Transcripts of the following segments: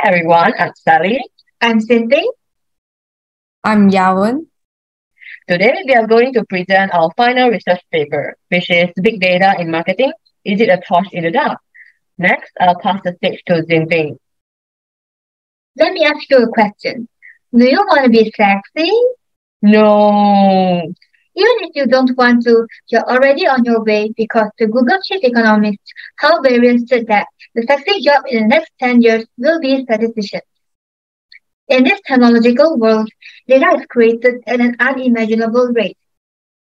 Everyone, I'm Sally. I'm Xin Ping. I'm Ya Wen. Today we are going to present our final research paper, which is Big Data in Marketing. Is it a torch in the dark? Next, I'll pass the stage to Ping. Let me ask you a question. Do you want to be sexy? No. Even if you don't want to, you're already on your way because the Google chief economist Hal Varian said that the sexy job in the next 10 years will be statistician. In this technological world, data is created at an unimaginable rate.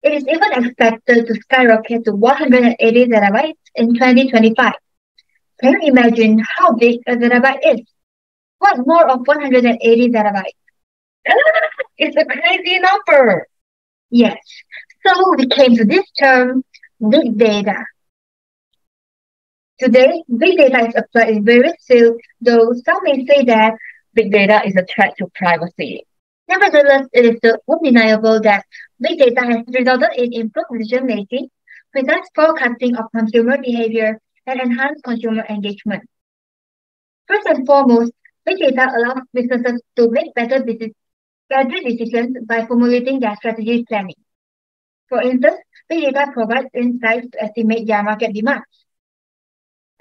It is even expected to skyrocket to 180 zettabytes in 2025. Can you imagine how big a zettabyte is? What more of 180 zettabytes? It's a crazy number. Yes. So we came to this term, big data. Today, big data is applied in various fields, though some may say that big data is a threat to privacy. Nevertheless, it is still undeniable that big data has resulted in improved decision-making, precise forecasting of consumer behavior, and enhanced consumer engagement. First and foremost, big data allows businesses to make better decisions by formulating their strategic planning. For instance, big data provides insights to estimate their market demands.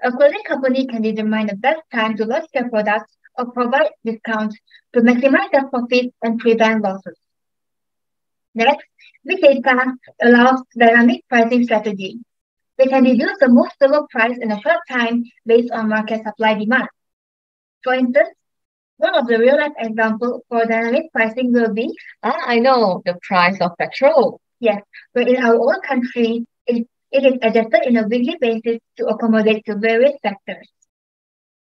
A clothing company can determine the best time to launch their products or provide discounts to maximize their profits and prevent losses. Next, big data allows dynamic pricing strategy. They can deduce the most suitable price in a short time based on market supply demand. For instance, one of the real-life examples for dynamic pricing will be I know, the price of petrol. Yes, but in our own country, it is adjusted in a weekly basis to accommodate to various factors.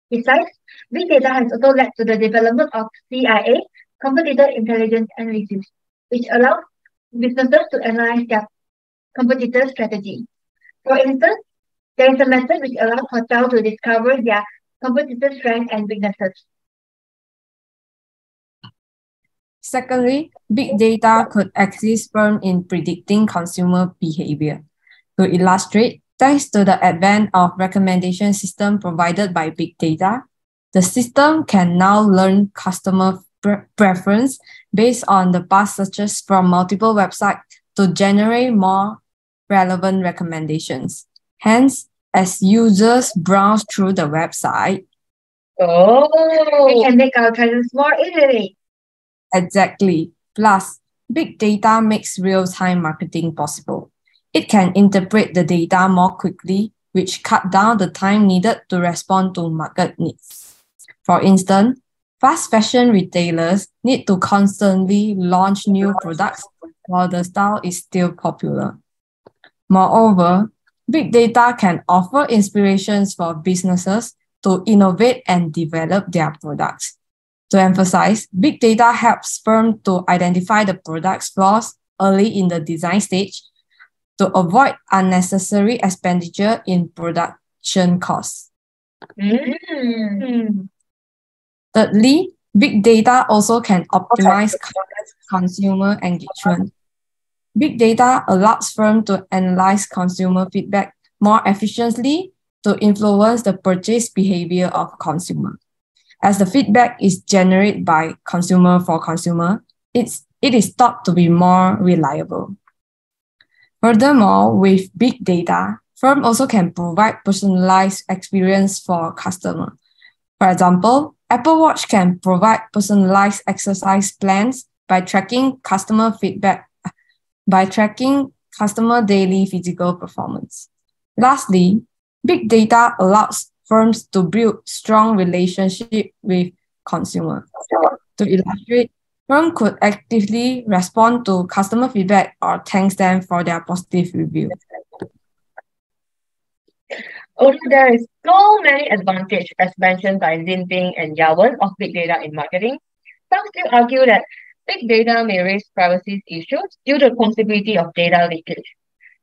Besides, big data has also led to the development of CIA, competitor intelligence analysis, which allows businesses to analyze their competitor strategy. For instance, there is a method which allows hotels to discover their competitor strengths and weaknesses. Secondly, big data could assist firms in predicting consumer behavior. To illustrate, thanks to the advent of recommendation system provided by big data, the system can now learn customer preference based on the past searches from multiple websites to generate more relevant recommendations. Hence, as users browse through the website, we can make our choices more easily. Exactly. Plus, big data makes real-time marketing possible. It can interpret the data more quickly, which cut down the time needed to respond to market needs. For instance, fast fashion retailers need to constantly launch new products while the style is still popular. Moreover, big data can offer inspirations for businesses to innovate and develop their products. To emphasize, big data helps firms to identify the product's flaws early in the design stage to avoid unnecessary expenditure in production costs. Thirdly, big data also can optimize consumer engagement. Big data allows firms to analyze consumer feedback more efficiently to influence the purchase behavior of consumers. As the feedback is generated by consumer for consumer, it is thought to be more reliable. Furthermore, with big data, firms also can provide personalized experience for customers. For example, Apple Watch can provide personalized exercise plans by tracking customer daily physical performance. Lastly, big data allows firms to build strong relationships with consumers. To illustrate, firms could actively respond to customer feedback or thank them for their positive review. Although there is so many advantages as mentioned by Ping and Ya Wen of big data in marketing, some still argue that big data may raise privacy issues due to the possibility of data leakage.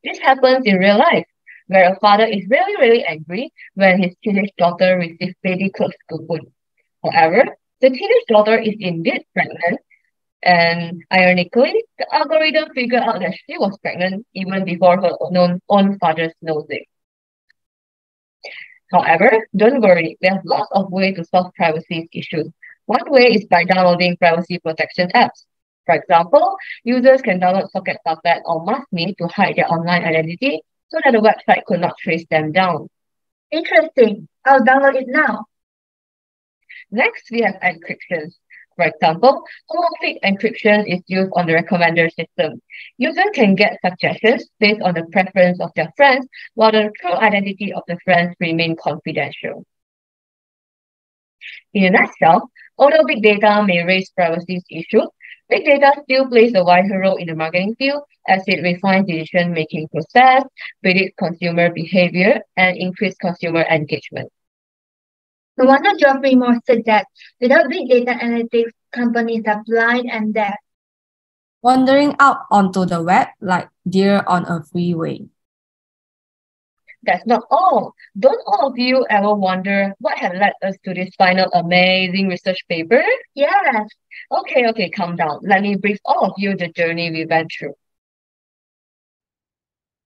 This happens in real life, where a father is really angry when his teenage daughter receives baby clothes to put. However, the teenage daughter is indeed pregnant, and ironically, the algorithm figured out that she was pregnant even before her own father knows it. However, don't worry, we have lots of ways to solve privacy issues. One way is by downloading privacy protection apps. For example, users can download Socket Puppet or MaskMe to hide their online identity so that the website could not trace them down. Interesting. I'll download it now. Next, we have encryptions. For example, homomorphic encryption is used on the recommender system. Users can get suggestions based on the preference of their friends, while the true identity of the friends remain confidential. In a nutshell, although big data may raise privacy issues, big data still plays a vital role in the marketing field as it refines decision-making process, predicts consumer behavior, and increases consumer engagement. No wonder Geoffrey Moore said that without big data analytics, companies are blind and deaf. Wandering out onto the web like deer on a freeway. That's not all. Don't all of you ever wonder what had led us to this final amazing research paper? Yes. Okay, calm down. Let me brief all of you the journey we went through.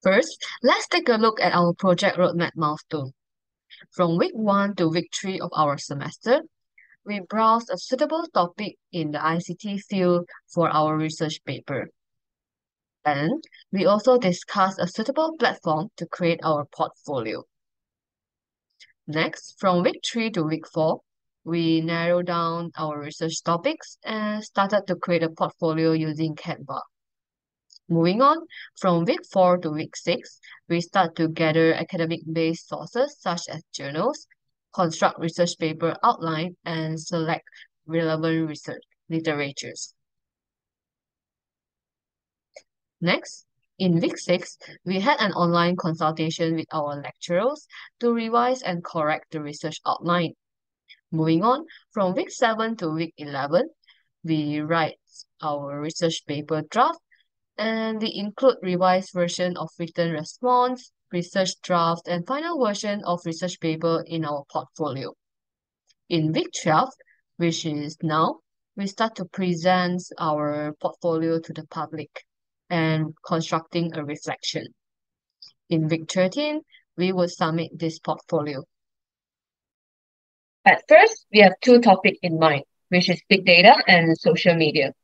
First, let's take a look at our project roadmap milestone. From week 1 to week 3 of our semester, we browsed a suitable topic in the ICT field for our research paper. And we also discussed a suitable platform to create our portfolio. Next, from week 3 to week 4, we narrowed down our research topics and started to create a portfolio using Canva. Moving on, from week 4 to week 6, we start to gather academic-based sources such as journals, construct research paper outline, and select relevant research literatures. Next, in week 6, we had an online consultation with our lecturers to revise and correct the research outline. Moving on, from week 7 to week 11, we write our research paper draft, and we include revised version of written response, research draft, and final version of research paper in our portfolio. In week 12, which is now, we start to present our portfolio to the public and constructing a reflection. In week 13, we will submit this portfolio. At first, we have two topics in mind, which is big data and social media.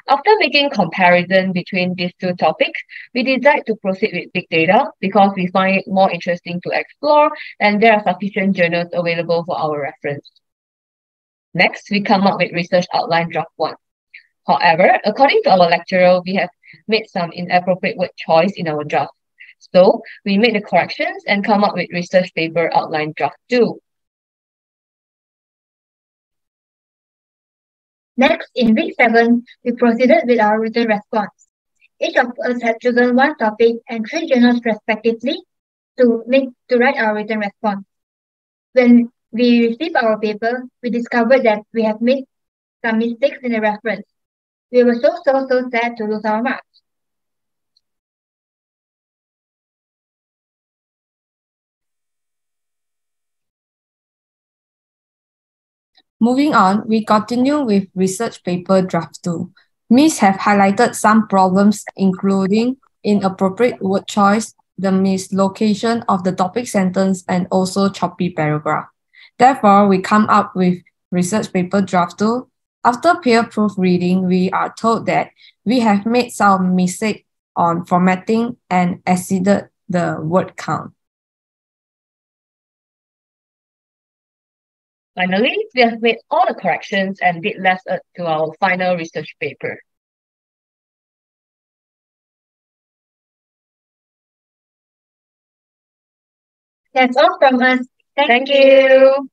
After making comparison between these two topics, we decide to proceed with big data because we find it more interesting to explore and there are sufficient journals available for our reference. Next, we come up with research outline draft 1. However, according to our lecturer, we have made some inappropriate word choice in our draft. So, we made the corrections and come up with research paper outline draft 2. Next, in week 7, we proceeded with our written response. Each of us had chosen one topic and 3 journals respectively to write our written response. When we received our paper, we discovered that we have made some mistakes in the reference. We were so sad to lose our marks. Moving on, we continue with research paper draft 2. Miss have highlighted some problems including inappropriate word choice, the mislocation of the topic sentence, and also choppy paragraph. Therefore, we come up with research paper draft 2. After peer proofreading, we are told that we have made some mistake on formatting and exceeded the word count. Finally, we have made all the corrections and did less to our final research paper. That's all from us. Thank you.